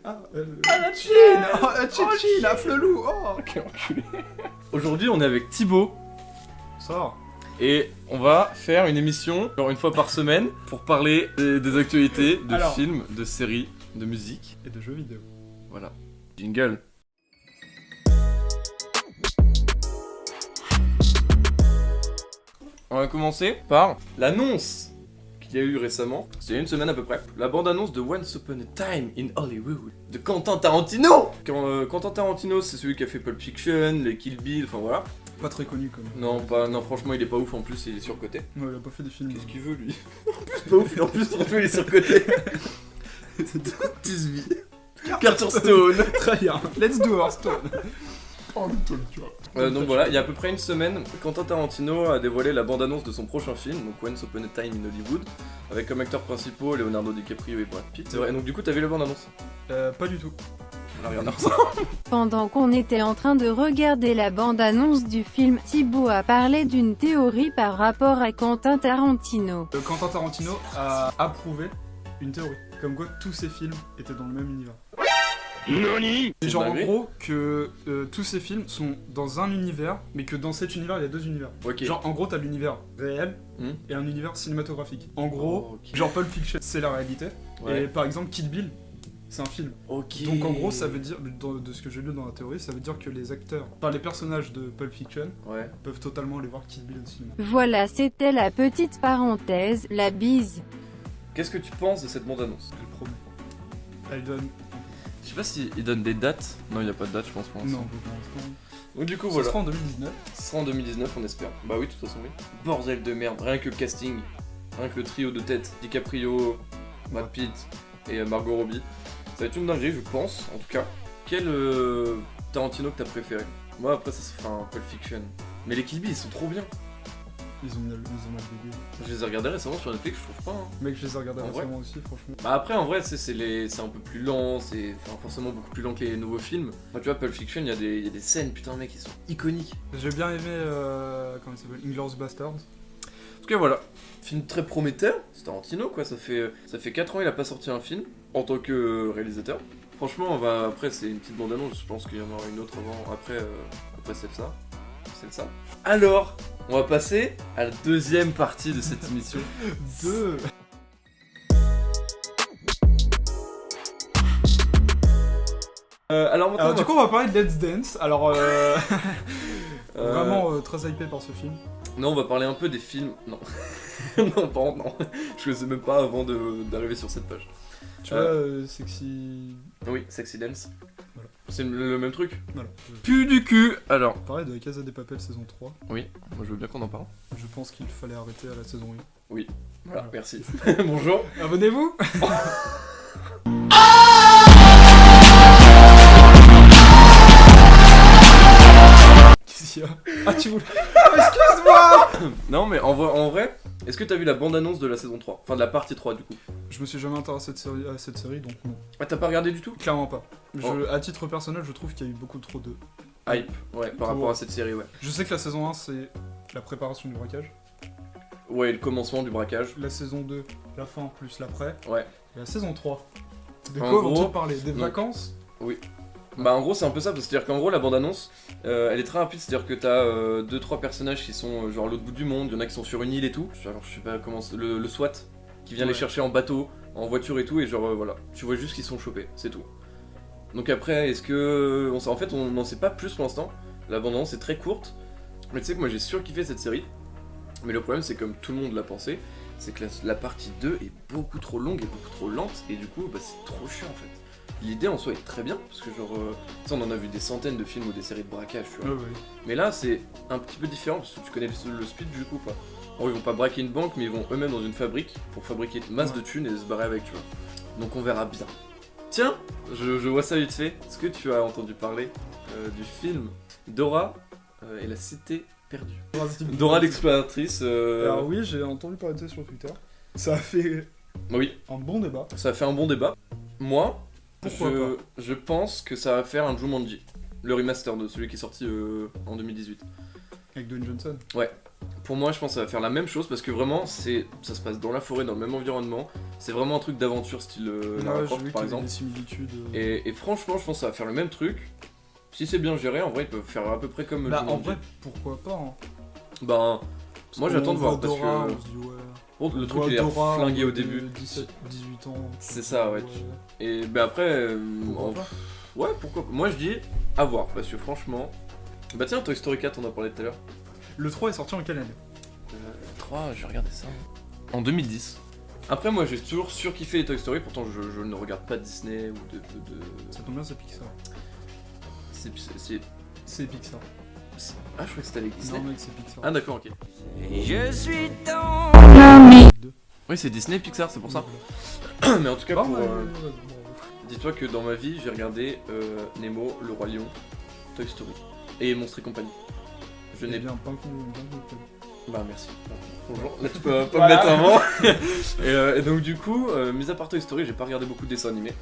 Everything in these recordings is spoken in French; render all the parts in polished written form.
la Chine. Oh, la Chine, la flelou. Oh, Quel enculé. Aujourd'hui, on est avec Thibaut. sort. Et on va faire une émission, genre une fois par semaine, pour parler des actualités, de Alors. films, de séries, de musique. Et de jeux vidéo. Voilà. Jingle. On va commencer par l'annonce qu'il y a eu récemment, c'est il y a une semaine à peu près. La bande-annonce de Once Upon a Time in Hollywood de Quentin Tarantino. Quentin Tarantino, c'est celui qui a fait Pulp Fiction, les Kill Bill, enfin voilà. Pas très connu quand même. Non, franchement, il est pas ouf, en plus, il est surcoté. Ouais, il a pas fait des films. Qu'est-ce qu'il veut, lui? Pas ouf, en plus, surtout, il est surcoté. Tisby. Carter Stone. Très bien. Let's do Hearthstone. Oh, tu vois. Donc voilà, il y a à peu près une semaine, Quentin Tarantino a dévoilé la bande-annonce de son prochain film, donc Once Upon a Time in Hollywood, avec comme acteurs principaux Leonardo DiCaprio et Brad Pitt. C'est vrai, donc du coup, t'as vu la bande-annonce? Pas du tout. On a regardé ensemble. Pendant qu'on était en train de regarder la bande-annonce du film, Thibaut a parlé d'une théorie par rapport à Quentin Tarantino. Quentin Tarantino a approuvé une théorie. Comme quoi tous ses films étaient dans le même univers. Nani? Et genre en gros que tous ces films sont dans un univers, mais que dans cet univers il y a deux univers. Ok. Genre en gros t'as l'univers réel et un univers cinématographique. En gros, genre Pulp Fiction c'est la réalité, Ouais. et par exemple Kill Bill c'est un film. Ok. Donc en gros ça veut dire, de ce que j'ai lu dans la théorie, ça veut dire que les acteurs, enfin les personnages de Pulp Fiction Ouais. peuvent totalement aller voir Kill Bill au cinéma. Voilà, c'était la petite parenthèse, la bise. Qu'est-ce que tu penses de cette bande-annonce? Elle promet. Elle donne... Je sais pas s'il donne des dates. Non, il n'y a pas de date, je pense, pour l'instant. Non, pour l'instant. Donc du coup, Ça voilà. sera en 2019. Ce sera en 2019, on espère. Bah oui, de toute façon, oui. Bordel de merde, rien que le casting, rien que le trio de tête, DiCaprio, Brad Pitt et Margot Robbie. Ça va être une dinguerie, je pense, en tout cas. Quel Tarantino que t'as préféré? Moi, après, ça se fait un Pulp Fiction. Mais les Kill Bill, ils sont trop bien. Ils ont mal dégueu. Je les ai regardés récemment sur Netflix, je trouve pas. Hein. Mec, je les ai regardés En vrai récemment aussi, franchement. Bah après, en vrai, c'est un peu plus lent, c'est forcément beaucoup plus lent que les nouveaux films. Enfin, tu vois, Pulp Fiction, il y a des scènes, putain, mec, qui sont iconiques. J'ai bien aimé, comment il s'appelle, Inglourious Basterds. En tout cas, voilà. Film très prometteur, c'est Tarantino, quoi. Ça fait 4 ans il a pas sorti un film en tant que réalisateur. Franchement, après, c'est une petite bande-annonce, je pense qu'il y en aura une autre après celle-là. Celle-ça. Alors, on va passer à la deuxième partie de cette émission. Deux. Alors maintenant, Alors du coup on va parler de Let's Dance, alors vraiment, vraiment très hypé par ce film. non, on va parler un peu des films. Non, non, pardon, non. Je le sais même pas avant d'arriver sur cette page. Tu vois, Sexy... Oui, Sexy Dance. Voilà. C'est le même truc. Voilà. Pu du cul. Alors, On parlait de Casa de Papel saison 3. oui, moi je veux bien qu'on en parle. Je pense qu'il fallait arrêter à la saison 1. Voilà, Voilà. merci. Bonjour. Abonnez-vous. Qu'est-ce qu'il y a? Ah tu voulais... Excuse-moi. Non, mais en vrai, est-ce que t'as vu la bande-annonce de la saison 3? Enfin, de la partie 3 du coup. Je me suis jamais intéressé à cette série, donc non. Ah, t'as pas regardé du tout? Clairement pas. Oh. À titre personnel, je trouve qu'il y a eu beaucoup trop de... Hype, ouais, par rapport à cette série, ouais. Je sais que la saison 1, c'est la préparation du braquage. Ouais, le commencement du braquage. La saison 2, la fin plus l'après. Ouais. Et la saison 3. De En quoi gros, vont-ils parler? Des donc- vacances? Bah en gros c'est un peu ça, c'est-à-dire qu'en gros la bande-annonce, elle est très rapide, c'est-à-dire que t'as 2-3 personnages qui sont genre à l'autre bout du monde, il y en a qui sont sur une île et tout, genre je sais pas comment, le SWAT, qui vient les Ouais. chercher en bateau, en voiture et tout, et genre voilà, tu vois juste qu'ils sont chopés, c'est tout. Donc après, est-ce que... en fait on n'en sait pas plus pour l'instant, la bande-annonce est très courte, mais tu sais que moi j'ai surkiffé cette série, mais le problème c'est comme tout le monde l'a pensé, c'est que la partie 2 est beaucoup trop longue et beaucoup trop lente, et du coup bah, c'est trop chiant en fait. L'idée en soi est très bien, parce que genre, tu sais, on en a vu des centaines de films ou des séries de braquage, tu vois. Ouais. Mais là, c'est un petit peu différent, parce que tu connais le speed du coup, quoi. Bon, ils vont pas braquer une banque, mais ils vont eux-mêmes dans une fabrique pour fabriquer une masse de thunes et se barrer avec, tu vois. Donc on verra bien. Tiens, je vois ça vite fait. Est-ce que tu as entendu parler du film Dora et la cité perdue? Dora l'exploratrice. Alors oui, j'ai entendu parler de ça sur Twitter. Ça a fait Oui, un bon débat. ça a fait un bon débat. Moi, Pourquoi pas? je pense que ça va faire un Jumanji. Le remaster de celui qui est sorti en 2018. Avec Dwayne Johnson. pour moi, je pense que ça va faire la même chose parce que vraiment, ça se passe dans la forêt, dans le même environnement. C'est vraiment un truc d'aventure style Lara Ouais, j'ai Croft vu par qu'il y avait exemple. des similitudes. Et franchement, je pense que ça va faire le même truc. Si c'est bien géré, en vrai, ils peuvent faire à peu près comme Bah, en Jumanji. vrai, pourquoi pas hein. Ben, moi j'attends de voir parce Dora, que on se dit, ouais. bon, le On truc voit il est Dora, flingué on au voit début. 17, 18 ans. C'est ça, ouais. Et ben après, Pourquoi pas ouais, pourquoi pas. Moi je dis à voir parce que franchement. Bah tiens, Toy Story 4, on en parlait tout à l'heure. Le 3 est sorti en quelle année 3, je vais regarder ça. En 2010. Après, moi j'ai toujours surkiffé les Toy Story, pourtant je ne regarde pas Disney ou de. Ça tombe bien, c'est Pixar. C'est. C'est Pixar. Ah, je croyais que c'était avec Disney. Non, mec, c'est Pixar. Ah, d'accord, ok. Je suis dans Oui, c'est Disney Pixar, c'est pour ça. Mais en tout cas, Bon, pour. ouais, Dis-toi que dans ma vie, j'ai regardé Nemo, Le Roi Lion, Toy Story et Monstres et compagnie. Je n'ai bien pas compris. Bah merci. Bonjour. Là tu peux pas Voilà. me mettre avant. Et donc du coup, mis à part Toy Story, j'ai pas regardé beaucoup de dessins animés.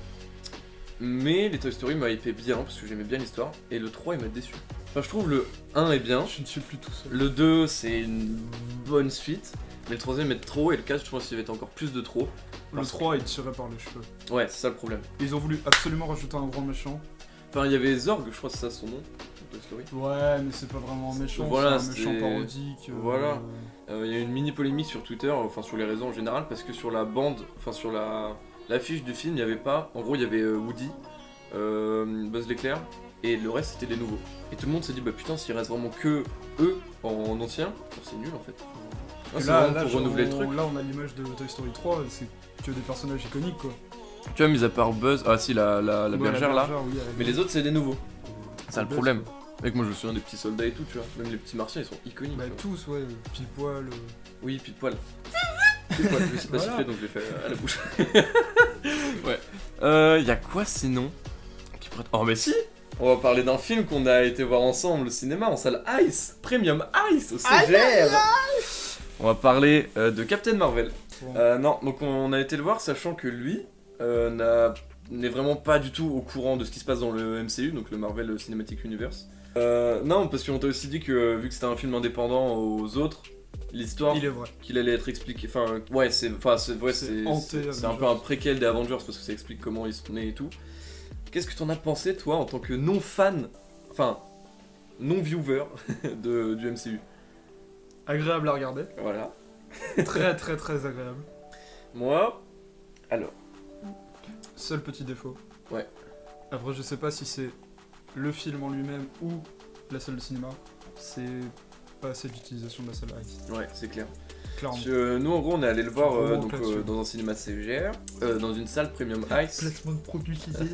Mais les Toy Story m'a hypé bien parce que j'aimais bien l'histoire. Et le 3 il m'a déçu. Enfin je trouve le 1 est bien. Je ne suis plus tout seul. Le 2 c'est une bonne suite. Mais le 3ème est de trop et le 4 je pense qu'il va être encore plus de trop. Le 3 est tiré par les cheveux. Ouais c'est ça le problème. Ils ont voulu absolument rajouter un grand méchant. Enfin il y avait Zorg, je crois que c'est ça son nom. Toy Story. Ouais, mais c'est pas vraiment un méchant, Voilà, c'est un méchant c'était- parodique. Voilà. Il y a eu une mini polémique sur Twitter, enfin sur les réseaux en général, parce que sur la bande, enfin sur l'affiche du film, il n'y avait pas. En gros, il y avait Woody, Buzz l'éclair, et le reste c'était des nouveaux. Et tout le monde s'est dit, bah putain, s'il reste vraiment que eux en ancien, c'est nul en fait. Ah, Et c'est là, vraiment pour renouveler le truc. Là, on a l'image de Toy Story 3, c'est que des personnages iconiques quoi. Tu vois, mis à part Buzz, ah si, la Ouais, bergère là, oui, avec mais les autres c'est des nouveaux. C'est ça le Buzz, problème. quoi. Mec, moi je me souviens des petits soldats et tout, tu vois. Même les petits martiens ils sont iconiques. Bah, tu vois. tous, ouais, pile poil. Oui, pile poil. Pile poil, je sais pas Voilà. siffler donc je l'ai fait à la bouche. Ouais. Y'a quoi sinon qui pourrait... Oh, mais si On va parler d'un film qu'on a été voir ensemble au cinéma en salle Ice, Premium Ice au CGR. On va parler de Captain Marvel. Bon. Non, donc on a été le voir sachant que lui n'est vraiment pas du tout au courant de ce qui se passe dans le MCU, donc le Marvel Cinematic Universe. Non, parce qu'on t'a aussi dit que vu que c'était un film indépendant aux autres, l'histoire Il est vrai. qu'il allait être expliqué. Enfin, ouais, c'est hanté, c'est un peu un préquel des Avengers parce que ça explique comment ils sont nés et tout. Qu'est-ce que t'en as pensé, toi, en tant que non-fan, enfin, non-viewer du MCU? Agréable à regarder. Voilà. Très très très agréable. Moi, alors, Seul petit défaut. Ouais. Après, je sais pas si c'est le film en lui-même ou la salle de cinéma. C'est pas assez d'utilisation de la salle Ice. ouais, c'est clair. Clairement. Nous, en gros, on est allé le voir Gros donc, là-dessus. dans un cinéma CGR, dans une salle Premium Ice. Placement de publicité.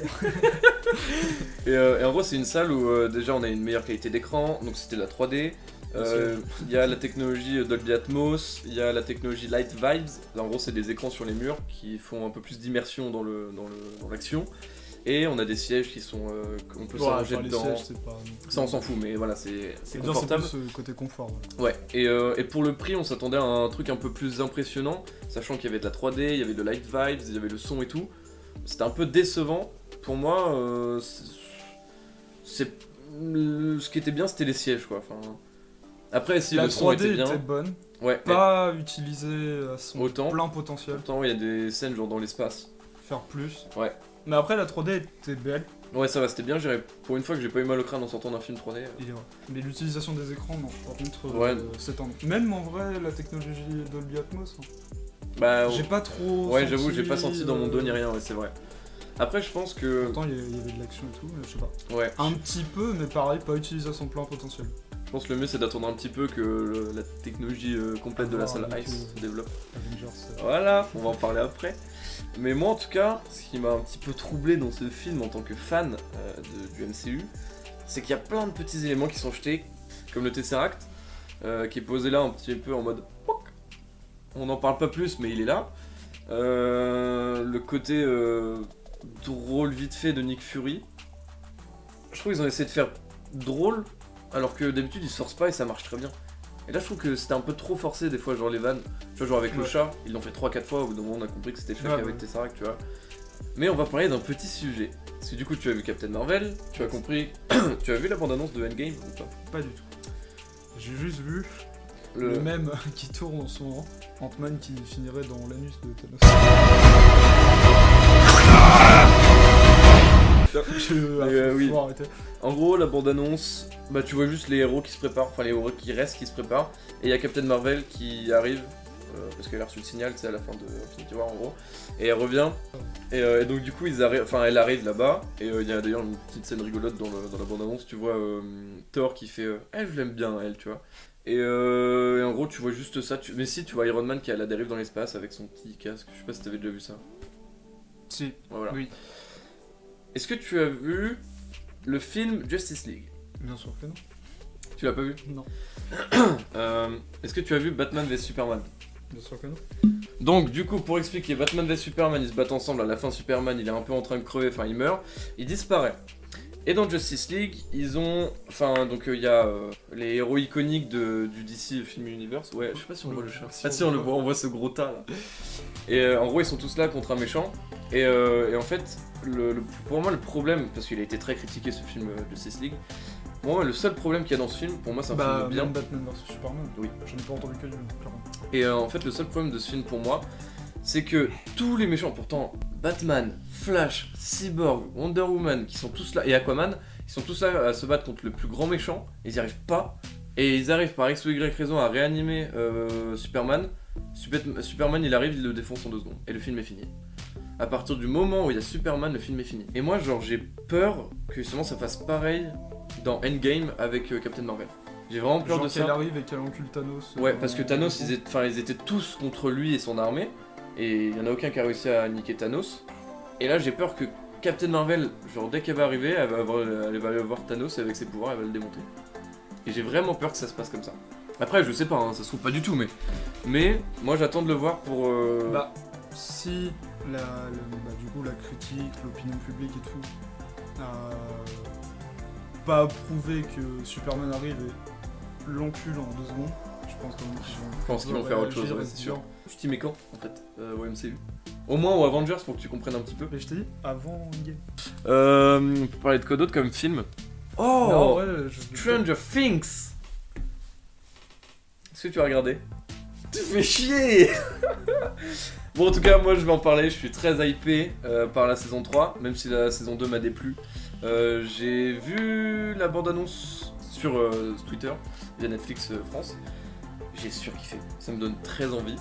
Et en gros, c'est une salle où déjà on a une meilleure qualité d'écran, donc c'était la 3D. Il y a la technologie Dolby Atmos, il y a la technologie Light Vibes. Là, en gros, c'est des écrans sur les murs qui font un peu plus d'immersion dans l'action. Et on a des sièges qui sont qu'on peut s'arranger les dedans. sièges, c'est pas. Ça, on s'en fout, mais voilà, c'est Bien, c'est confortable. plus côté confort. Ouais, et pour le prix, on s'attendait à un truc un peu plus impressionnant, sachant qu'il y avait de la 3D, il y avait de Light Vibes, il y avait le son et tout. C'était un peu décevant. Pour moi, ce qui était bien, c'était les sièges, quoi. Enfin, après, si La le son 3D était bien, était bonne, ouais, pas utilisée à son Autant. plein potentiel. pourtant, il y a des scènes genre dans l'espace. Faire plus. Ouais. Mais après, la 3D était belle. Ouais, ça va, c'était bien géré. Pour une fois que j'ai pas eu mal au crâne en sortant d'un film 3D. Il est vrai. Mais l'utilisation des écrans, non. Par contre, Ouais. c'est un. Même en vrai, la technologie Dolby Atmos, hein. Bah, J'ai pas trop. ouais, senti, j'avoue, j'ai pas senti dans mon dos ni rien, ouais, c'est vrai. Après, je pense que. Pourtant, il y avait de l'action et tout, mais je sais pas. Ouais, Un petit peu, mais pareil, pas utilisé à son plein potentiel. je pense que le mieux c'est d'attendre un petit peu que la technologie complète de la salle Avec, Ice se développe. Avengers. Voilà, on va en parler après. Mais moi en tout cas, ce qui m'a un petit peu troublé dans ce film en tant que fan du MCU, c'est qu'il y a plein de petits éléments qui sont jetés, comme le Tesseract, qui est posé là un petit peu en mode POC. On n'en parle pas plus, mais il est là. Le côté drôle vite fait de Nick Fury. Je trouve qu'ils ont essayé de faire drôle, alors que d'habitude ils se forcent pas et ça marche très bien. Et là je trouve que c'était un peu trop forcé des fois, genre les vannes. Tu vois, genre avec le Ouais. chat, ils l'ont fait 3-4 fois, au bout d'un moment on a compris que c'était le chat Ouais, qui avait ouais. Tesseract, tu vois. Mais on va parler d'un petit sujet. Parce que du coup tu as vu Captain Marvel, tu as compris. Tu as vu la bande-annonce de Endgame ou pas? Pas du tout. J'ai juste vu Le même qui tourne en ce moment, Ant-Man qui finirait dans l'anus de Thanos. Oui. Faut arrêter. En gros, la bande-annonce, bah tu vois juste les héros qui se préparent, enfin les héros qui restent, qui se préparent, et il y a Captain Marvel qui arrive, parce qu'elle a reçu le signal, c'est à la fin de Infinity War en gros, et elle revient, et donc du coup elle arrive là-bas, et il y a d'ailleurs une petite scène rigolote dans la bande-annonce, tu vois Thor qui fait je l'aime bien elle, tu vois. Et en gros tu vois juste ça, mais si tu vois Iron Man qui est à la dérive dans l'espace avec son petit casque, je sais pas si t'avais déjà vu ça. Si, Voilà. oui. Est-ce que tu as vu le film Justice League? Bien sûr que non. Tu l'as pas vu? Non. Est-ce que tu as vu Batman vs Superman? Bien sûr que non. Donc du coup pour expliquer, Batman vs Superman ils se battent ensemble, à la fin Superman il est un peu en train de crever, enfin il meurt, il disparaît. Et dans Justice League, ils ont... Enfin, donc il y a les héros iconiques du DC Film Universe. Ouais, je sais pas si on voit le chat. Ah si, on le voit, on voit ce gros tas là. Et en gros, ils sont tous là contre un méchant. Et en fait, pour moi, le problème, parce qu'il a été très critiqué ce film Justice League, pour moi, le seul problème qu'il y a dans ce film, pour moi, c'est un film bien. Batman vs Superman. Oui. Je n'ai pas entendu que du clairement. Et en fait, le seul problème de ce film pour moi, c'est que tous les méchants, pourtant Batman, Flash, Cyborg, Wonder Woman, qui sont tous là, et Aquaman, ils sont tous là à se battre contre le plus grand méchant, ils n'y arrivent pas, et ils arrivent par X ou Y raison à réanimer Superman. Superman il arrive, il le défonce en 2 secondes, et le film est fini. À partir du moment où il y a Superman, le film est fini. Et moi, genre, j'ai peur que justement ça fasse pareil dans Endgame avec Captain Marvel. J'ai vraiment peur Genre de ça. qu'elle arrive et qu'elle encule Thanos. Ouais, parce que Thanos, ils étaient tous contre lui et son armée, et il y en a aucun qui a réussi à niquer Thanos. Et là, j'ai peur que Captain Marvel, genre dès qu'elle va arriver, elle va aller voir Thanos et avec ses pouvoirs, elle va le démonter. Et j'ai vraiment peur que ça se passe comme ça. Après, je sais pas, hein, ça se trouve pas du tout, mais moi j'attends de le voir pour. Bah, si du coup la critique, l'opinion publique et tout, pas approuvé que Superman arrive et l'encule en 2 secondes, je pense qu'ils vont faire autre chose, ouais, c'est sûr. Je t'y mets quand en fait, au MCU? Au moins au Avengers pour que tu comprennes un petit peu. Mais je t'ai dit, avant Endgame. On peut parler de quoi d'autre comme film? Oh Non, ouais, Stranger Things. Est-ce que tu as regardé? Tu fais chier. Bon, en tout cas, moi je vais en parler, je suis très hypé par la saison 3, même si la saison 2 m'a déplu. J'ai vu la bande-annonce sur Twitter, via Netflix France. J'ai surkiffé, ça me donne très envie.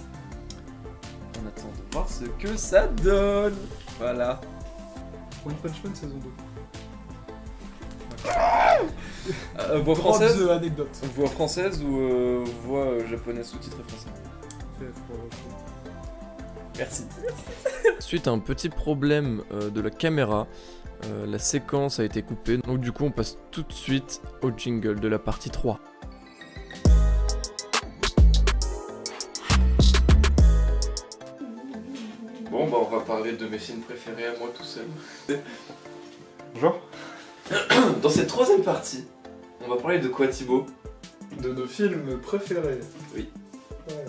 On attend de voir ce que ça donne. Voilà. One Punch Man saison 2. Voix française? Drop the anecdote. Voix française ou voix japonaise sous-titrée français? Merci. Suite à un petit problème de la caméra, la séquence a été coupée. Donc du coup on passe tout de suite au jingle de la partie 3. Bon bah on va parler de mes films préférés à moi tout seul. Bonjour. Dans cette troisième partie, on va parler de quoi Thibaut? De nos films préférés. Oui. Ouais.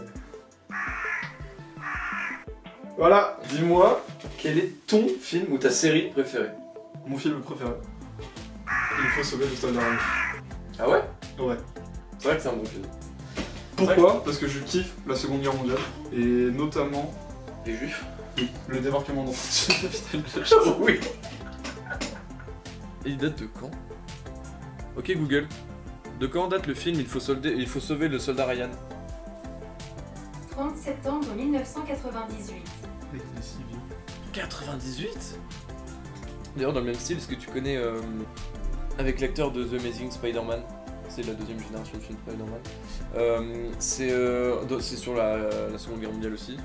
Voilà. Dis-moi, quel est ton film ou ta série préférée? Mon film préféré. Il faut sauver le soldat Ryan. Ah ouais? Ouais. C'est vrai que c'est un bon film. Pourquoi? Parce que je kiffe la Seconde Guerre mondiale et notamment Les Juifs? le débarquement dans Oui. Et il date de quand? Ok Google. De quand date le film Il faut sauver le soldat Ryan? 30 septembre 1998. Les si vieux. 98? D'ailleurs dans le même style, est-ce que tu connais avec l'acteur de The Amazing Spider-Man? C'est la deuxième génération de film Spider-Man. C'est sur la Seconde Guerre mondiale aussi.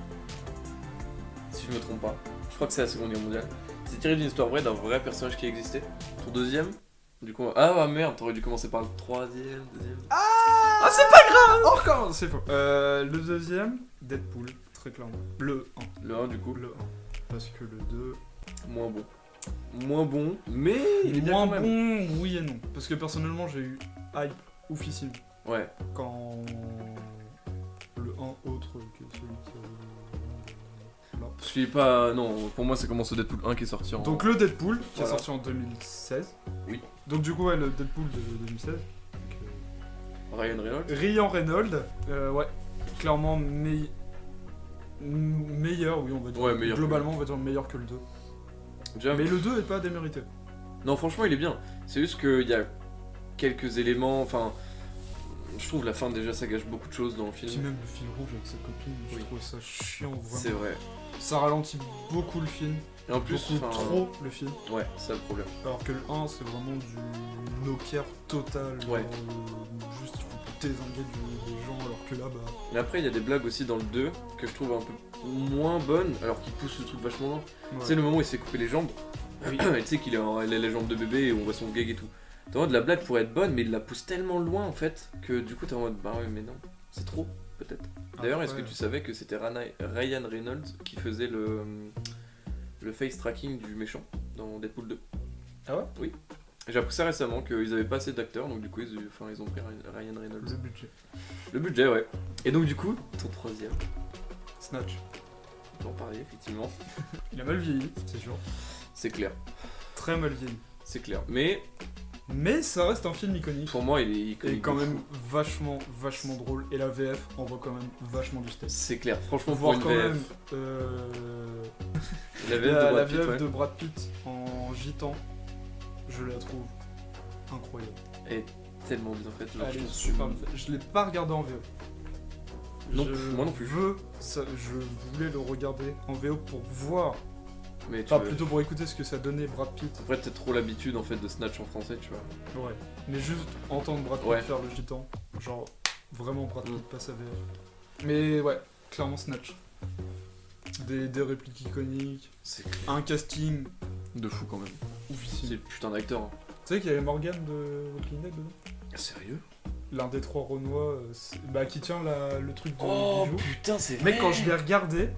Si je me trompe pas. Je crois que c'est la Seconde Guerre mondiale. C'est tiré d'une histoire vraie d'un vrai personnage qui existait. Ton deuxième? Du coup, ah merde, t'aurais dû commencer par le troisième, deuxième. Ah c'est pas grave! Encore, c'est faux. Le deuxième, Deadpool, très clairement. Le 1. Le 1 du coup. Le 1. Parce que le 2... Moins bon. Moins bon, mais il est bien moins quand même. bon, oui et non. Parce que personnellement, j'ai eu hype oufissime Ouais. quand le 1 autre que celui qui là. Je suis pas... Non, pour moi c'est comme ce Deadpool 1 qui est sorti en... Donc le Deadpool, qui est Voilà. sorti en 2016. Oui. Donc du coup, ouais, le Deadpool de 2016. Donc, Ryan Reynolds. Ryan Reynolds, ouais, clairement meilleur, oui, on va dire. Ouais, meilleur. Globalement, on va dire meilleur que le 2. Déjà, Mais le 2 est pas démérité. non, franchement, il est bien. C'est juste qu'il y a quelques éléments. Enfin, je trouve la fin déjà ça gâche beaucoup de choses dans le Puis film. même le fil rouge avec sa copine, je Oui. trouve ça chiant, vraiment. C'est vrai. Ça ralentit beaucoup le film, Et en plus, beaucoup enfin, trop le film. Ouais, c'est ça le problème. Alors que le 1, c'est vraiment du no-care total. Ouais. Juste, il faut désinguer des gens, alors que là, bah. Mais après, il y a des blagues aussi dans le 2 que je trouve un peu moins bonnes, alors qu'il pousse le truc vachement loin. Ouais. Tu sais, le moment où il s'est coupé les jambes, Oui. et tu sais qu'il a les jambes de bébé et on voit son gag et tout. T'es en mode, la blague pourrait être bonne, mais il la pousse tellement loin en fait que du coup t'es en mode, bah ouais, mais non, c'est trop, peut-être. D'ailleurs, est-ce que Après, tu savais que c'était Ryan Reynolds qui faisait le face tracking du méchant dans Deadpool 2? Ah ouais? Oui. J'ai appris ça récemment, qu'ils avaient pas assez d'acteurs, donc du coup ils ont pris Ryan Reynolds. Le budget. Le budget, ouais. Et donc du coup, ton troisième, Snatch. on peut en parler effectivement. Il a mal vieilli, c'est sûr. C'est clair, Très mal vieilli. c'est clair. Mais Mais ça reste un film iconique. pour moi, il est Et iconique. quand de même fou. vachement drôle. Et la VF envoie quand même vachement du steak. C'est clair, franchement, pour Voir une quand VF. même La VF de la Brad Pitt, VF ouais. de Brad Pitt en gitan, je la trouve incroyable. Elle est tellement bien faite. Genre, Elle je est trouve- super bien faite. Je l'ai pas regardé en VO. Non, moi non plus. Je voulais le regarder en VO pour voir, Mais tu enfin veux- plutôt pour écouter ce que ça donnait Brad Pitt. Après, t'as trop l'habitude en fait de Snatch en français, tu vois. Ouais. Mais juste entendre Brad Pitt Ouais. faire le gitan, genre vraiment Brad Pitt Mm. pas sa VF. Mais ouais, clairement Snatch. Des répliques iconiques, C'est un casting de fou quand même. oufissime. C'est putain d'acteur. Hein. Tu sais qu'il y avait Morgan de Walking Dead dedans? Sérieux? L'un des trois Renois, qui tient le truc de Oh bijou. putain, c'est vrai. Mec, quand je l'ai regardé,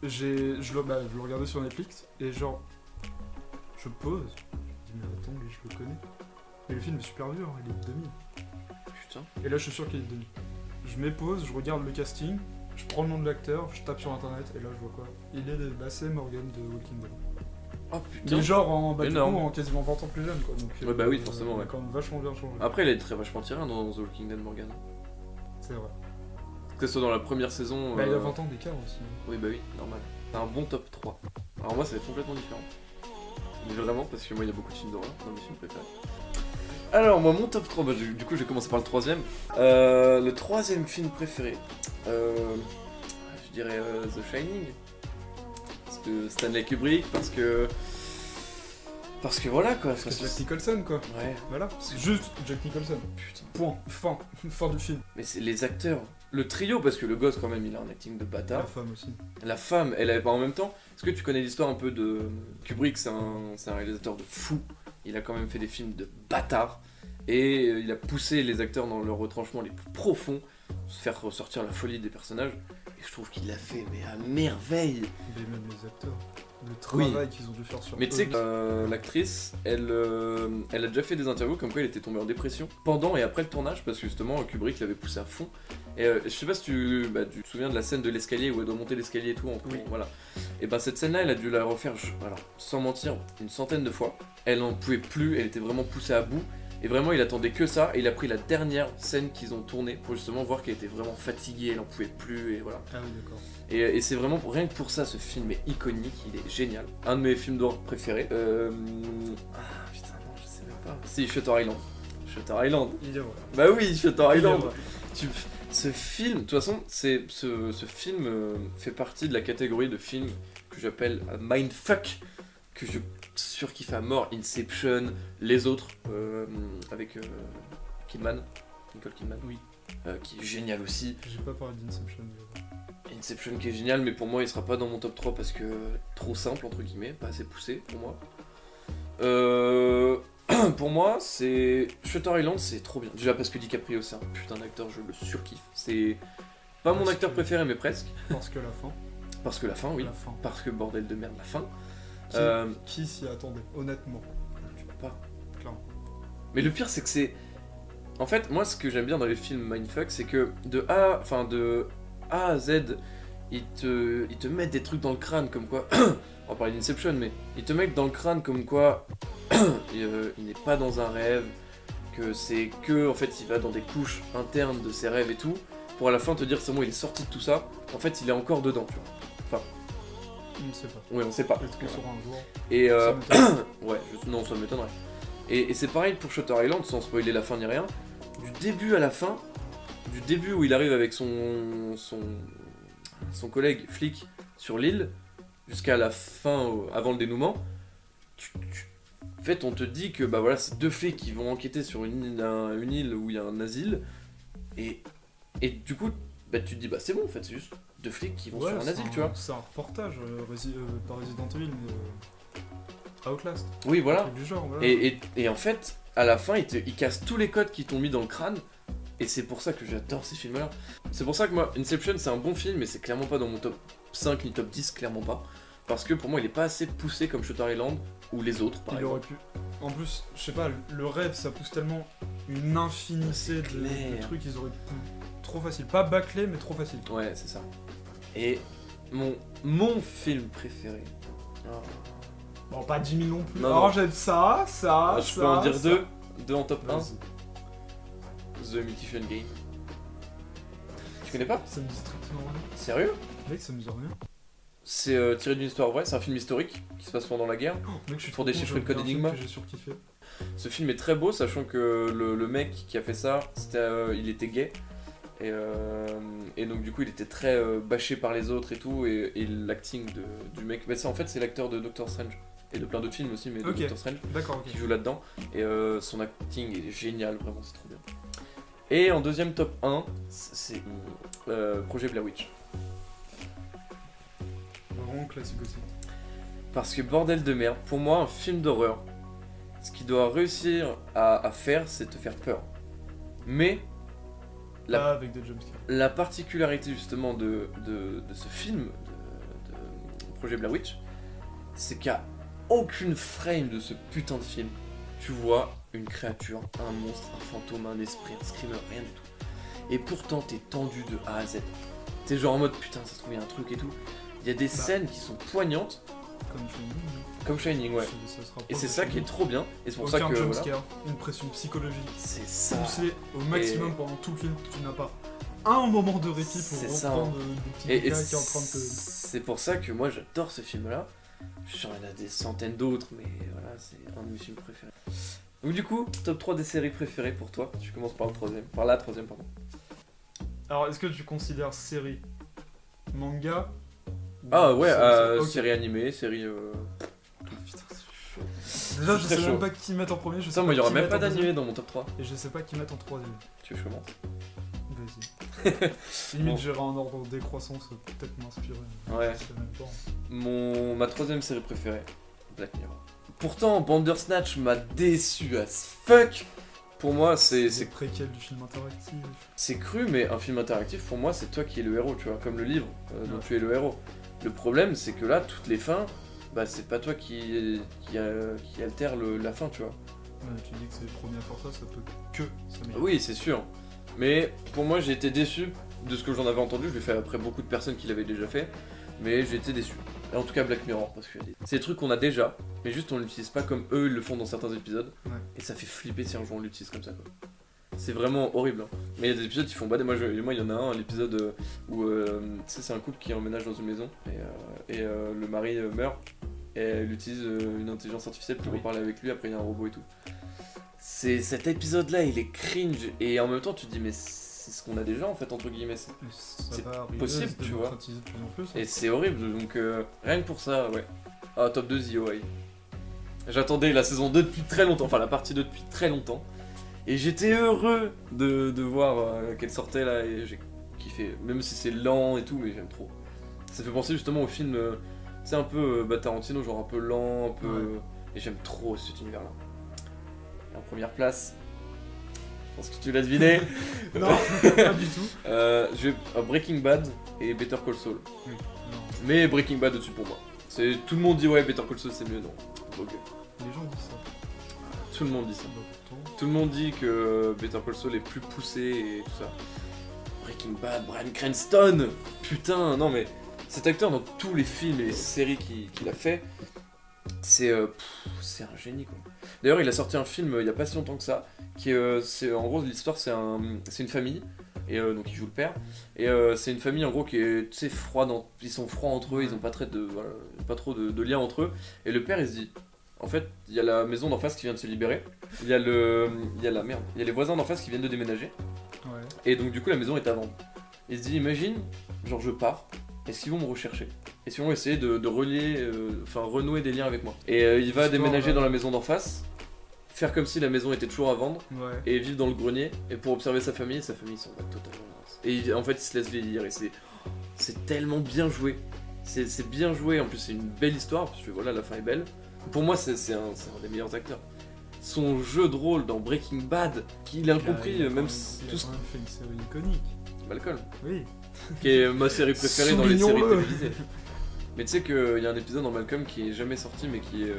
je le regardais sur Netflix et genre, je pose. Je dis, mais attends, lui, je le connais. Mais le film est super vieux, hein, il est de 2000. Putain. Et là, je suis sûr qu'il est de 2000. Je mets pause, je regarde le casting, je prends le nom de l'acteur, je tape sur internet et là, je vois quoi. C'est Morgan de Walking Dead. Oh Il putain. est genre du coup, Énorme. en quasiment 20 ans plus jeune, quoi. Donc, Ouais, bah oui, forcément, il a ouais. quand même vachement bien changé. Après, il est très vachement tiré hein, dans The Walking Dead Morgan. C'est vrai. Que ce soit dans la première saison. Bah, il a 20 ans d'écart aussi. Oui, bah oui, normal. C'est un bon top 3. Alors, moi, ça va être complètement différent. Mais vraiment, parce que moi, il y a beaucoup de films d'horreur dans mes films préférés. Alors, moi, mon top 3, bah, du coup, je vais commencer par le troisième. Le troisième film préféré, je dirais The Shining. Parce que Stanley Kubrick, parce que voilà quoi. C'est Jack Nicholson, quoi. Ouais, Voilà. C'est juste Jack Nicholson. putain. Point. Fin du film. Mais c'est les acteurs. Le trio, parce que le gosse, quand même, il a un acting de La bâtard. femme aussi. La femme, elle avait pas en même temps. Est-ce que tu connais l'histoire un peu de Kubrick? C'est un réalisateur de fou. Il a quand même fait des films de bâtard. Et il a poussé les acteurs dans leurs retranchements les plus profonds, se faire ressortir la folie des personnages. Et je trouve qu'il l'a fait, mais à merveille. Mais même les acteurs. Le travail qu'ils ont dû faire sur Mais tu sais eux. que l'actrice, elle a déjà fait des interviews comme quoi elle était tombée en dépression pendant et après le tournage parce que justement Kubrick l'avait poussée à fond. Et je sais pas si tu te souviens de la scène de l'escalier où elle doit monter l'escalier et tout. Oui. Voilà. Et ben cette scène-là, elle a dû la refaire, alors, sans mentir, une centaine de fois. Elle n'en pouvait plus, elle était vraiment poussée à bout. Et vraiment, il attendait que ça. Et il a pris la dernière scène qu'ils ont tournée pour justement voir qu'elle était vraiment fatiguée, elle n'en pouvait plus. Et voilà. Ah oui, d'accord. Et c'est vraiment, rien que pour ça, ce film est iconique, il est génial. Un de mes films d'horreur préférés. Ah putain, non, je sais même pas. Si, Shutter Island. Shutter Island. Il est vrai. Bah oui, Shutter Il est Island. vrai. Ce film, de toute façon, ce film fait partie de la catégorie de films que j'appelle mindfuck, que je surkiffe à mort. Inception, les autres, avec Kidman, Nicole Kidman. Oui. Qui est génial aussi. J'ai pas parlé d'Inception. mais Inception qui est génial, mais pour moi il sera pas dans mon top 3 parce que trop simple entre guillemets, pas assez poussé pour moi. Pour moi, c'est Shutter Island, c'est trop bien. Déjà parce que DiCaprio c'est un putain d'acteur, je le surkiffe. C'est pas mon Parce acteur que- préféré, mais presque. Parce que la fin. Parce que la fin, oui. La fin. Parce que bordel de merde, la fin. Qui, qui s'y attendait, honnêtement. Tu peux pas. Clairement. Mais le pire, c'est que c'est. En fait, moi, ce que j'aime bien dans les films mindfuck, c'est que de A à Z, ils te mettent des trucs dans le crâne comme quoi. On va parler d'Inception, mais ils te mettent dans le crâne comme quoi il n'est pas dans un rêve, que c'est que, en fait, il va dans des couches internes de ses rêves et tout, pour à la fin te dire, c'est bon, il est sorti de tout ça, en fait, il est encore dedans, tu vois. On ne sait pas. Ouais, on sait pas. Peut-être qu'on saura un jour. Et Ça m'étonne. ouais, non, ça m'étonnerait. Et c'est pareil pour Shutter Island, sans spoiler la fin ni rien. Du début à la fin, du début où il arrive avec son collègue flic sur l'île, jusqu'à la fin, avant le dénouement, en fait, on te dit que bah voilà, c'est deux flics qui vont enquêter sur une île où il y a un asile, et du coup, bah tu te dis bah c'est bon, en fait, c'est juste deux flics qui vont sur un asile, tu vois. C'est un reportage, pas Resident Evil, mais Outlast. Oui, Un voilà. truc du genre, voilà. Et en fait, à la fin, ils cassent tous les codes qui t'ont mis dans le crâne. Et c'est pour ça que j'adore ces films-là. C'est pour ça que moi, Inception, c'est un bon film, mais c'est clairement pas dans mon top 5 ni top 10, clairement pas. Parce que pour moi, il est pas assez poussé comme Shutter Island ou les autres, par Il aurait exemple. pu. En plus, je sais pas, le rêve, ça pousse tellement une infinité C'est de clair. trucs, ils auraient pu. Trop facile. Pas bâclé, mais trop facile. Ouais, c'est ça. Et mon film préféré. Ah. Bon, pas 10 000 non plus. Non, Alors non. j'aime ça, ça. Je peux en dire ça. deux en top 1. Vas-y. The Imitation Game. Tu connais pas? Ça me dit strictement rien. Sérieux? Mec, ça me dit rien. C'est tiré d'une histoire vraie, c'est un film historique qui se passe pendant la guerre. Oh, mec, je suis Pour trop déchiffrer con, le code j'ai regardé un Enigma. film que j'ai surkiffé. Ce film est très beau, sachant que le mec qui a fait ça, il était gay. Et donc du coup il était très bâché par les autres et tout, et l'acting du mec, mais ça en fait c'est l'acteur de Doctor Strange, et de plein d'autres films aussi, mais de Ok. Doctor Strange, D'accord, ok. qui joue là-dedans, et son acting est génial, vraiment c'est trop bien. Et en deuxième top 1, c'est Projet Blair Witch. Vraiment classique aussi. Parce que bordel de merde, pour moi un film d'horreur, ce qu'il doit réussir à faire, c'est te faire peur. Mais Là, avec des jumpscares. la particularité justement de ce film, de Projet Blair Witch, c'est qu'à aucune frame de ce putain de film, tu vois une créature, un monstre, un fantôme, un esprit, un screamer, rien du tout. Et pourtant t'es tendu de A à Z. T'es genre en mode putain ça se trouve il y a un truc et tout. Il y a des scènes qui sont poignantes, Comme Shining. comme Shining, ouais. Ça se rapproche Et c'est de ça qui est Shining. trop bien, et c'est pour Aucun ça que voilà, jumpscare, une pression psychologique. c'est ça. Poussé au maximum pendant tout le film. Tu n'as pas un moment de répit pour C'est ça. reprendre le petit Et gars qui est en train de te. c'est pour ça que moi j'adore ce film-là. Je suis sûr qu'il y en a des centaines d'autres, mais voilà, c'est un de mes films préférés. Donc du coup, top 3 des séries préférées pour toi. Tu commences par la troisième, pardon. Alors, est-ce que tu considères série manga ou Ah ouais, ok. série animée, série... Putain, c'est chaud. Déjà, je très sais chaud. même pas qui mettre en premier. Je sais Putain, moi il y pas aura qui même mettre pas en deuxième, d'animé dans mon top 3. Et je sais pas qui mettre en troisième. Tu veux que je commence? Vas-y. Limite, Bon. j'irai en ordre de décroissance, peut-être m'inspirer. Ouais. Je sais même pas. Ma troisième série préférée, Black Mirror. Pourtant, Bandersnatch m'a déçu as fuck. Pour moi, c'est préquel du film interactif. C'est cru, mais un film interactif, pour moi, c'est toi qui es le héros, tu vois, comme le livre dont Ouais. tu es le héros. Le problème, c'est que là, toutes les fins, bah, c'est pas toi qui altère la fin, tu vois. Ouais, tu dis que c'est le premier à faire ça, ça peut que s'améliorer. Oui, c'est sûr. Mais pour moi, j'ai été déçu de ce que j'en avais entendu. Je l'ai fait après beaucoup de personnes qui l'avaient déjà fait, mais j'ai été déçu. Et en tout cas, Black Mirror, parce que c'est des trucs qu'on a déjà, mais juste on l'utilise pas comme eux ils le font dans certains épisodes, Ouais. et ça fait flipper si un jour on l'utilise comme ça, quoi. C'est vraiment horrible, hein. Mais il y a des épisodes qui font bader. Moi, il y en a un, l'épisode où tu sais, c'est un couple qui emménage dans une maison et le mari meurt et elle utilise une intelligence artificielle pour Oui. parler avec lui. Après, il y a un robot et tout. Cet épisode-là, il est cringe et en même temps, tu te dis, mais c'est ce qu'on a déjà en fait, entre guillemets. Mais ça C'est va arriver, possible, se tu vois. démocratiser de plus en plus. hein. Et c'est horrible, donc rien que pour ça, ouais. Ah, top 2 The OI. J'attendais la saison 2 depuis très longtemps, enfin la partie 2 depuis très longtemps. Et j'étais heureux de voir qu'elle sortait là, et j'ai kiffé. Même si c'est lent et tout, mais j'aime trop. Ça fait penser justement au film, c'est un peu Tarantino, genre un peu lent, un peu... Ouais. Et j'aime trop cet univers-là. Et en première place, je pense que tu l'as deviné, Non, pas du tout. Breaking Bad et Better Call Saul. Non. Mais Breaking Bad au-dessus pour moi. Tout le monde dit ouais, Better Call Saul c'est mieux, non. Ok. Les gens disent ça. Tout le monde dit ça. Bah, pourtant. Tout le monde dit que Better Call Saul est plus poussé et tout ça. Breaking Bad, Bryan Cranston. Putain, non mais cet acteur dans tous les films et les séries qu'il a fait, c'est un génie quoi. D'ailleurs, il a sorti un film il y a pas si longtemps que ça, qui c'est en gros l'histoire c'est une famille et donc il joue le père et c'est une famille en gros qui est tu sais froide, ils sont froids entre eux, ils ont pas pas trop de liens entre eux et le père il se dit en fait, il y a la maison d'en face qui vient de se libérer, il y a les voisins d'en face qui viennent de déménager Ouais. et donc du coup la maison est à vendre. Il se dit imagine, genre je pars, est-ce qu'ils vont me rechercher? Est-ce qu'ils vont essayer de relier, renouer des liens avec moi? Et il va Histoire, déménager dans la maison d'en face, faire comme si la maison était toujours à vendre, Ouais. et vivre dans le grenier, et pour observer sa famille s'en va totalement mince. Et en fait il se laisse vieillir, et c'est tellement bien joué. C'est bien joué, en plus c'est une belle histoire, parce que voilà, la fin est belle. Pour moi c'est un des meilleurs acteurs. Son jeu de rôle dans Breaking Bad, qu'il a compris, Il a même quand même fait une série iconique. Malcolm, Oui. qui est ma série préférée dans les séries Soulignons-le. télévisées. Mais tu sais qu'il y a un épisode dans Malcolm qui est jamais sorti, mais qui est.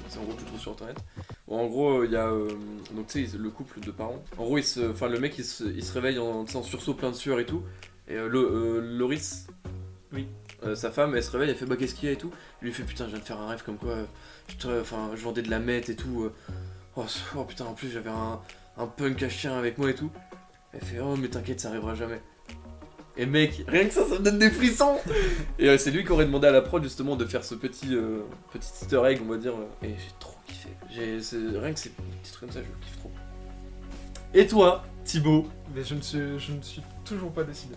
C'est en gros, tu le trouves sur internet. Où en gros, il y a. Donc tu sais, le couple de parents. En gros, le mec il se réveille en sursaut plein de sueur et tout. Et Loris. Oui. Sa femme, elle se réveille, elle fait bah qu'est-ce qu'il y a et tout. Lui il fait putain, je viens de faire un rêve comme quoi. Je vendais de la meth et tout. Oh putain, en plus j'avais un punk à chien avec moi et tout. Elle fait oh mais t'inquiète, ça arrivera jamais. Et mec, rien que ça me donne des frissons. Et c'est lui qui aurait demandé à la prod justement de faire ce petit easter egg, on va dire. Et j'ai trop kiffé. Rien que ces petits trucs comme ça, je kiffe trop. Et toi, Thibaut? Mais je ne suis toujours pas décidé.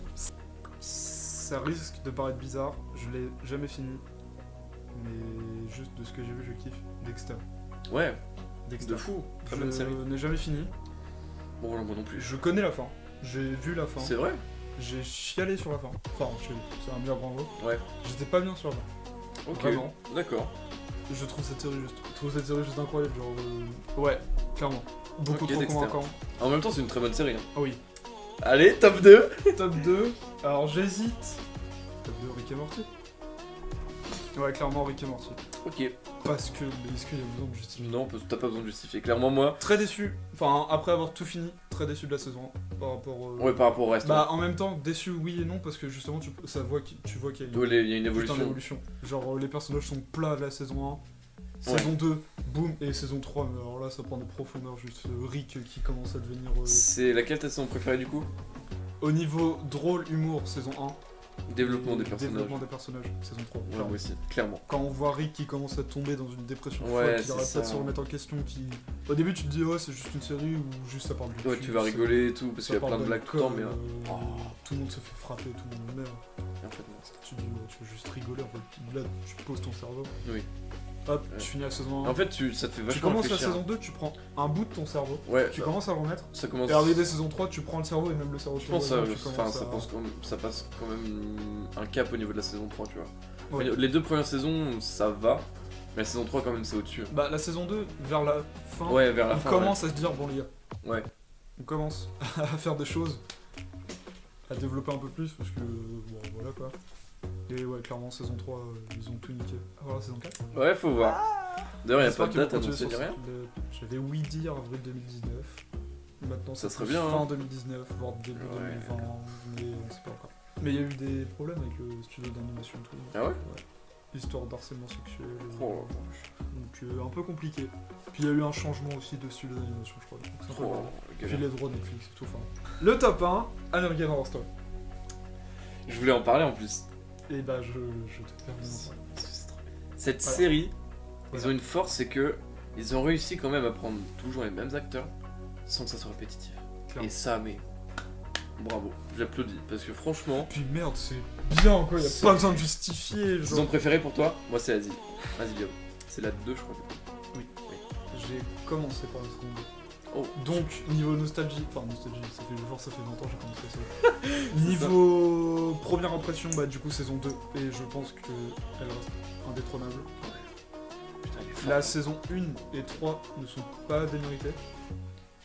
Ça risque de paraître bizarre, je l'ai jamais fini. Mais juste de ce que j'ai vu, je kiffe. Dexter. Ouais, Dexter. de fou. Très bonne série. Je n'ai jamais fini. Bon voilà, moi non plus. Je connais la fin. J'ai vu la fin. C'est vrai? J'ai chialé sur la fin. Enfin, chialé, c'est un bien grand mot. Ouais. J'étais pas bien sur la fin. Ok. Vraiment. D'accord. Je trouve cette série juste incroyable. Genre, ouais, clairement. Beaucoup Ok, trop Dexter. convaincant. En même temps, c'est une très bonne série. Hein. Ah oui. Allez, top 2. Top 2. Alors j'hésite. Top 2, Rick et Morty. Ouais, clairement Rick et Morty. Ok. Parce que. Mais est-ce qu'il y a besoin de justifier? Non, t'as pas besoin de justifier. Clairement, moi. Très déçu. Enfin, après avoir tout fini, très déçu de la saison 1 par rapport. Ouais, par rapport au reste. Bah, en même temps, déçu oui et non, parce que justement, tu vois qu'il y a Ouais, il y a une putain évolution. d'évolution. Genre, les personnages sont plats de la saison 1. Ouais. Saison 2, boum, et saison 3, mais alors là, ça prend des profondeurs. Juste Rick qui commence à devenir. C'est laquelle ta saison préférée du coup? Au niveau drôle, humour, saison 1. Développement des personnages. Développement des personnages, saison 3. Ouais, clairement. moi aussi, clairement. Quand on voit Rick qui commence à tomber dans une dépression Ouais, folle, qui arrête c'est pas de ça. se remettre en question, qui... Au début tu te dis, oh c'est juste une série ou juste ça parle du Ouais, cul, tu vas ça- rigoler et tout, parce ça qu'il y a plein parle de blagues tout le temps, mais. d'alcool, Oh. tout le monde se fait frapper, tout le monde meurt. En fait, non, c'est- Tu dis, ouais, tu veux juste rigoler, en fait. Là, tu poses ton cerveau. Oui. Hop, Ouais. tu finis la saison 1. En fait, ça te fait tu vachement commences la réfléchir. saison 2, tu prends un bout de ton cerveau, Ouais, tu bah, commences à le remettre. ça commence. Et arrivé saison 3, tu prends le cerveau et même le cerveau. Je pense que ça ça passe quand même un cap au niveau de la saison 3, tu vois. Ouais. Les deux premières saisons, ça va, mais la saison 3, quand même, c'est au-dessus. Bah, la saison 2, vers la fin, Ouais, vers la on fin. commence à se dire, bon les gars, Ouais. on commence à faire des choses, à développer un peu plus, parce que, bon, voilà quoi. Et ouais, clairement, saison 3, ils ont tout niqué. Alors la saison 4 Ouais, faut voir. D'ailleurs, il n'y a J'espère pas de qu'ils vont date continuer annoncée ni sur rien. J'avais oui dire avril 2019. Maintenant, Ça serait plus bien, fin hein. 2019, voire début Ouais. 2020, mais on sait pas encore. Mais il y a eu des problèmes avec le studio d'animation et tout. Ah ouais Histoire d'harcèlement sexuel. Oh, Donc un peu compliqué. Puis il y a eu un changement aussi de studio d'animation, je crois. Donc c'est un peu oh, grave. Puis galère. les droits Netflix et tout. Enfin. Le top 1, American Horror Story. Je voulais en parler en plus. Et bah je te permets d'en parler. Cette Voilà. série, Voilà. ils ont une force, c'est que ils ont réussi quand même à prendre toujours les mêmes acteurs sans que ça soit répétitif. Clairement. Et ça, mais bravo, j'applaudis parce que franchement, Puis merde, c'est bien quoi, y a C'est- pas besoin de justifier. Genre. saison préférée pour toi, moi c'est Asie. Vas-y, Guillaume. C'est la 2, je crois. J'ai commencé par la saison 2. Oh. Donc, niveau nostalgie, ça fait 20 ans que j'ai commencé ça. Niveau première impression, bah du coup saison 2, et je pense qu'elle reste indétrônable. Putain, il est fort. La saison 1 et 3 ne sont pas déméritées.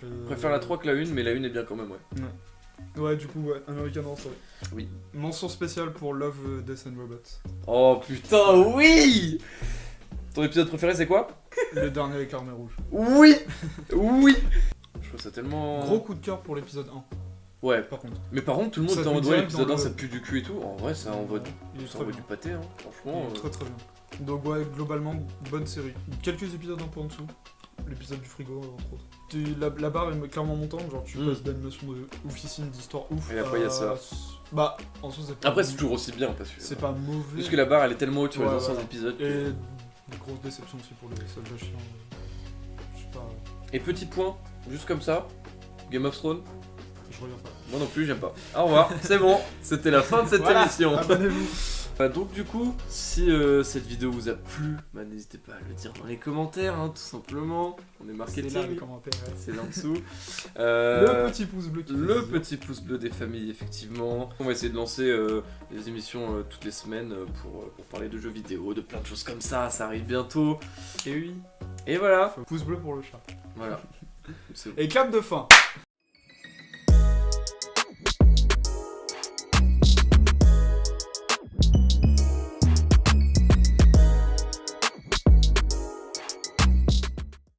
Je préfère la 3 que la 1, mais la 1 est bien quand même, ouais. Ouais, du coup, ouais, American Horror Story. Oui. Mention spéciale pour Love, Death and Robots. Oh putain, oui. Ton épisode préféré, c'est quoi? Le dernier avec l'armée rouge. Oui. Oui. Je trouve ça tellement. Gros coup de cœur pour l'épisode 1, Ouais. par contre. Mais par contre, tout le monde Ça était te en mode met ouais, direct l'épisode dans 1 le- ça pue du cul et tout. En vrai, ça envoie Il est ça très envoie bien. du pâté, hein. Il Franchement. est très très bien. Donc ouais, globalement, bonne série. Quelques épisodes un peu en dessous. L'épisode du frigo, entre autres. La barre est clairement montante, genre tu passes d'animation de oufissime, d'histoire ouf. Et après, il y a ça. Bah, en soi, c'est pas Après, c'est toujours aussi bien parce que. c'est pas mauvais. Parce que la barre elle est tellement haute sur les Ouais, anciens ouais. épisodes. Et une grosse déception aussi pour les soldats chiants. Je sais pas, Et petit point, juste comme ça, Game of Thrones, je regarde pas. moi non plus, j'aime pas. Au revoir, c'est bon, c'était la fin de cette Voilà, émission. abonnez-vous. Donc du coup, si cette vidéo vous a plu, bah, n'hésitez pas à le dire dans les commentaires, hein, tout simplement. On est C'est marketing, là les commentaires. Ouais. c'est là en dessous. Le petit pouce bleu qui fait Le plaisir. petit pouce bleu des familles, effectivement. On va essayer de lancer des émissions toutes les semaines pour parler de jeux vidéo, de plein de choses comme ça arrive bientôt. Et oui. Et voilà. Pouce bleu pour le chat. Voilà. C'est bon. Et clap de fin.